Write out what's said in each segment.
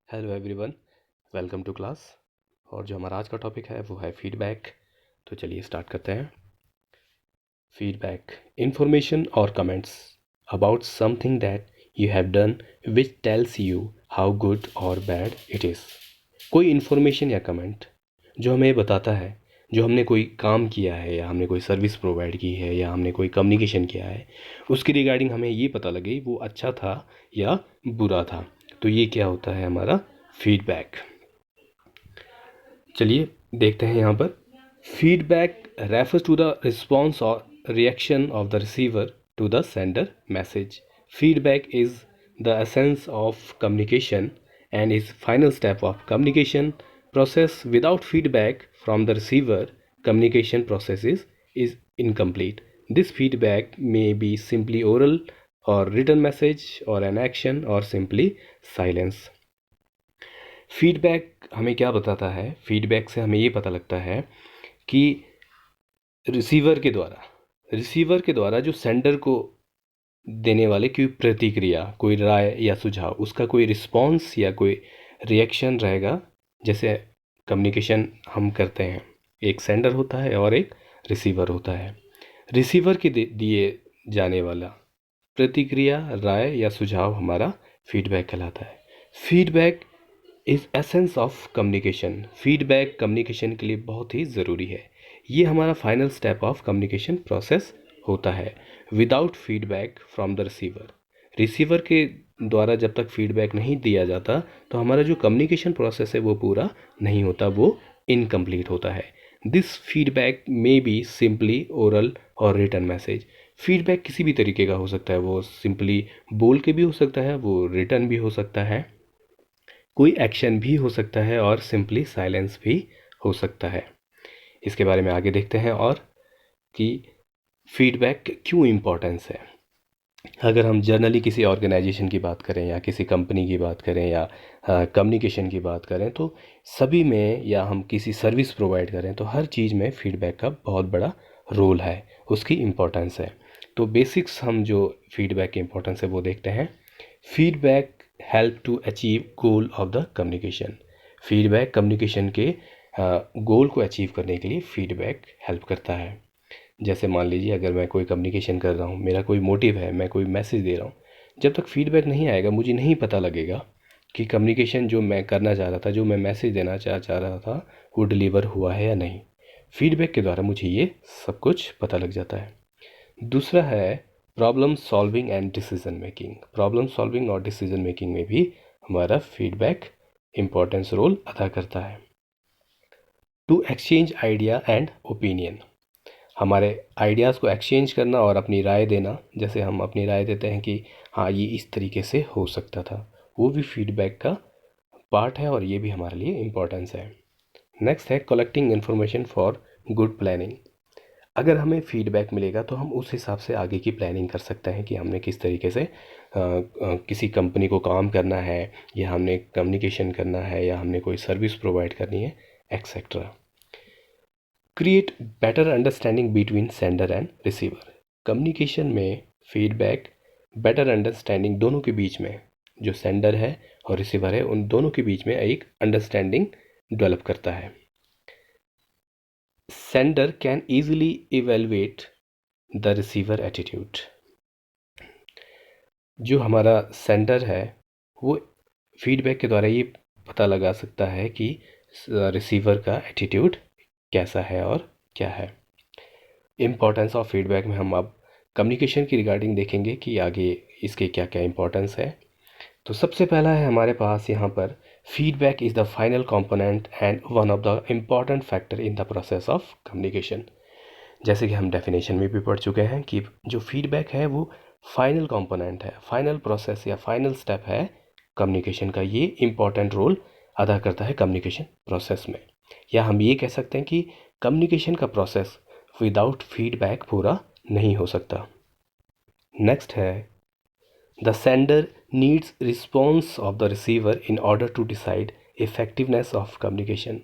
Hello everyone, welcome to class. और जो हमारा आज का टॉपिक है वो है फीडबैक। तो चलिए स्टार्ट करते हैं। फीडबैक, इंफॉर्मेशन और comments about something that you have done which tells you how good और बैड इट इज़। कोई इन्फॉर्मेशन या कमेंट जो हमें बताता है, जो हमने कोई काम किया है या हमने कोई सर्विस प्रोवाइड की है या हमने कोई कम्युनिकेशन किया है, उसकी रिगार्डिंग हमें ये पता लगे वो अच्छा था या बुरा था। तो ये क्या होता है हमारा फीडबैक। चलिए देखते हैं यहाँ पर। Feedback refers to the response और reaction of the receiver to the sender message. Feedback is the essence of communication and is final step of communication process. Without feedback from the receiver, communication process is incomplete. This feedback may be simply oral or written message or an action or simply silence. Feedback हमें क्या बताता है? Feedback से हमें ये पता लगता है कि रिसीवर के द्वारा जो सेंडर को देने वाले कोई प्रतिक्रिया, कोई राय या सुझाव, उसका कोई रिस्पॉन्स या कोई रिएक्शन रहेगा। जैसे कम्युनिकेशन हम करते हैं, एक सेंडर होता है और एक रिसीवर होता है। रिसीवर के दिए जाने वाला प्रतिक्रिया, राय या सुझाव हमारा फीडबैक कहलाता है। Feedback is essence of communication. Feedback communication के लिए बहुत ही ज़रूरी है। ये हमारा final step of communication process होता है। Without feedback from the receiver के द्वारा जब तक फीडबैक नहीं दिया जाता तो हमारा जो कम्युनिकेशन प्रोसेस है वो पूरा नहीं होता, वो इनकम्प्लीट होता है। This feedback may be simply oral और रिटन मैसेज। फीडबैक किसी भी तरीके का हो सकता है, वो सिंपली बोल के भी हो सकता है, वो रिटन भी हो सकता है, कोई एक्शन भी हो सकता है और सिंपली साइलेंस भी हो सकता है। इसके बारे में आगे देखते हैं और कि फीडबैक क्यों इम्पोर्टेंस है। अगर हम जनरली किसी ऑर्गेनाइजेशन की बात करें या किसी कंपनी की बात करें या कम्युनिकेशन की बात करें, तो सभी में, या हम किसी सर्विस प्रोवाइड करें तो हर चीज़ में फीडबैक का बहुत बड़ा रोल है, उसकी इम्पोर्टेंस है। तो बेसिक्स हम जो फीडबैक की इम्पोर्टेंस है वो देखते हैं। Feedback help to achieve goal of the communication. Feedback communication के गोल को अचीव करने के लिए फीडबैक हेल्प करता है। जैसे मान लीजिए, अगर मैं कोई कम्युनिकेशन कर रहा हूँ, मेरा कोई मोटिव है, मैं कोई मैसेज दे रहा हूँ, जब तक फीडबैक नहीं आएगा मुझे नहीं पता लगेगा कि कम्युनिकेशन जो मैं करना चाह रहा था, जो मैं मैसेज देना चाह रहा था, वो डिलीवर हुआ है या नहीं। फीडबैक के द्वारा मुझे ये सब कुछ पता लग जाता है। दूसरा है problem solving and decision making. Problem solving और डिसीजन मेकिंग में भी हमारा फीडबैक इम्पोर्टेंस रोल अदा करता है। To exchange idea and opinion. हमारे आइडियाज़ को एक्सचेंज करना और अपनी राय देना। जैसे हम अपनी राय देते हैं कि हाँ, ये इस तरीके से हो सकता था, वो भी फीडबैक का पार्ट है और ये भी हमारे लिए इम्पोर्टेंस है। नेक्स्ट है collecting information for good planning. अगर हमें फीडबैक मिलेगा तो हम उस हिसाब से आगे की प्लानिंग कर सकते हैं कि हमने किस तरीके से किसी कंपनी को काम करना है, या हमने कम्युनिकेशन करना है, या हमने कोई सर्विस प्रोवाइड करनी है, etcetera. Create better understanding between sender and receiver. Communication में फीडबैक बेटर अंडरस्टैंडिंग दोनों के बीच में, जो सेंडर है और रिसीवर है, उन दोनों के बीच में एक अंडरस्टैंडिंग डेवलप करता है। Sender can easily evaluate the receiver attitude. जो हमारा सेंडर है वो फीडबैक के द्वारा ये पता लगा सकता है कि रिसीवर का एटीट्यूड कैसा है और क्या है। इम्पोर्टेंस ऑफ फीडबैक में हम अब कम्युनिकेशन की रिगार्डिंग देखेंगे कि आगे इसके क्या क्या इम्पोर्टेंस है। तो सबसे पहला है हमारे पास यहाँ पर, feedback is the final component and one of the important factor in the process of communication. जैसे कि हम डेफिनेशन में भी पढ़ चुके हैं कि जो फीडबैक है वो फाइनल कंपोनेंट है, फाइनल प्रोसेस या फाइनल स्टेप है कम्युनिकेशन का। ये इम्पॉर्टेंट रोल अदा करता है कम्युनिकेशन प्रोसेस में। या हम ये कह सकते हैं कि कम्युनिकेशन का प्रोसेस विदाउट फीडबैक पूरा नहीं हो सकता। नेक्स्ट है the sender needs response of the receiver in order to decide effectiveness of communication.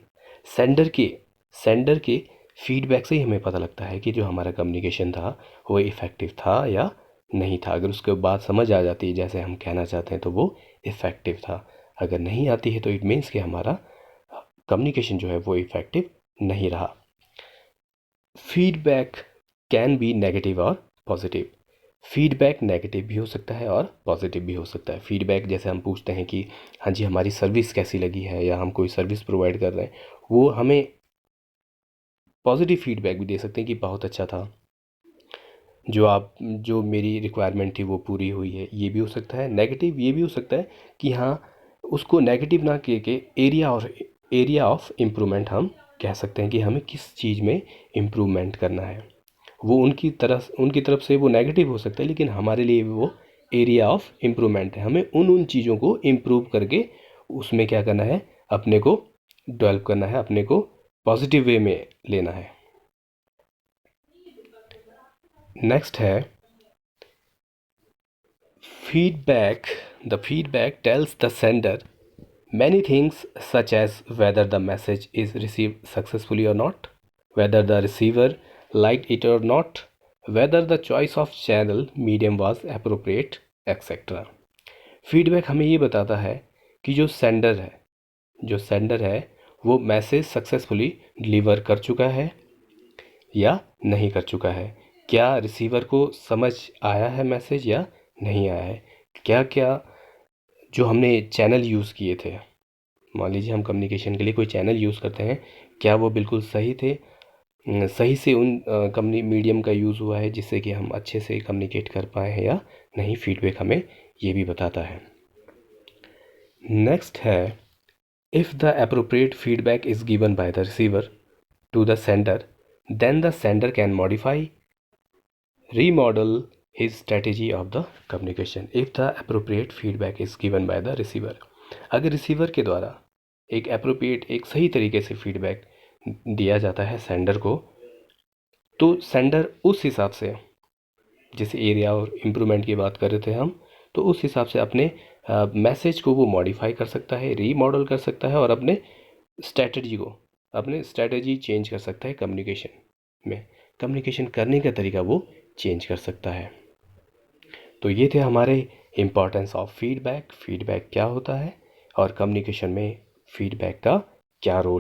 Sender के फीडबैक से ही हमें पता लगता है कि जो हमारा कम्युनिकेशन था वो इफ़ेक्टिव था या नहीं था। अगर उसके बाद समझ आ जाती है जैसे हम कहना चाहते हैं तो वो इफ़ेक्टिव था। अगर नहीं आती है तो इट मीन्स कि हमारा कम्युनिकेशन जो है वो इफ़ेक्टिव नहीं रहा। फीडबैक कैन बी नेगेटिव और पॉजिटिव। फीडबैक नेगेटिव भी हो सकता है और पॉजिटिव भी हो सकता है। फीडबैक जैसे हम पूछते हैं कि हाँ जी हमारी सर्विस कैसी लगी है, या हम कोई सर्विस प्रोवाइड कर रहे हैं, वो हमें पॉजिटिव फीडबैक भी दे सकते हैं कि बहुत अच्छा था, जो मेरी रिक्वायरमेंट थी वो पूरी हुई है, ये भी हो सकता है। नेगेटिव ये भी हो सकता है कि हाँ, उसको नेगेटिव ना कह के एरिया ऑफ इम्प्रूवमेंट हम कह सकते हैं कि हमें किस चीज़ में इम्प्रूवमेंट करना है। वो उनकी तरफ से वो नेगेटिव हो सकता है, लेकिन हमारे लिए वो एरिया ऑफ इम्प्रूवमेंट है। हमें उन चीज़ों को इम्प्रूव करके उसमें क्या करना है, अपने को डेवलप करना है, अपने को पॉजिटिव वे में लेना है। नेक्स्ट है feedback. The feedback tells the sender many things, such as whether the message is received successfully or not, whether the receiver liked it or not, whether the choice of channel medium was appropriate, etc. Feedback हमें ये बताता है कि जो sender है वो message successfully deliver कर चुका है या नहीं कर चुका है, क्या रिसीवर को समझ आया है मैसेज या नहीं आया है, क्या क्या जो हमने चैनल यूज़ किए थे, मान लीजिए हम कम्युनिकेशन के लिए कोई चैनल यूज़ करते हैं, क्या वो बिल्कुल सही थे, सही से उन मीडियम का यूज़ हुआ है जिससे कि हम अच्छे से कम्युनिकेट कर पाए हैं या नहीं। फीडबैक हमें ये भी बताता है। नेक्स्ट है if the appropriate feedback is given by the receiver to the sender, then the sender can remodel his strategy of the communication if the appropriate feedback is given by the receiver। अगर receiver के द्वारा एक सही तरीके से feedback दिया जाता है सेंडर को, तो सेंडर उस हिसाब से, जैसे एरिया और इम्प्रूवमेंट की बात कर रहे थे हम, तो उस हिसाब से अपने मैसेज को वो मॉडिफाई कर सकता है, रीमॉडल कर सकता है, और अपने स्ट्रेटजी चेंज कर सकता है। कम्युनिकेशन करने का तरीका वो चेंज कर सकता है। तो ये थे हमारे इम्पोर्टेंस ऑफ फीडबैक क्या होता है और कम्युनिकेशन में फीडबैक का क्या रोल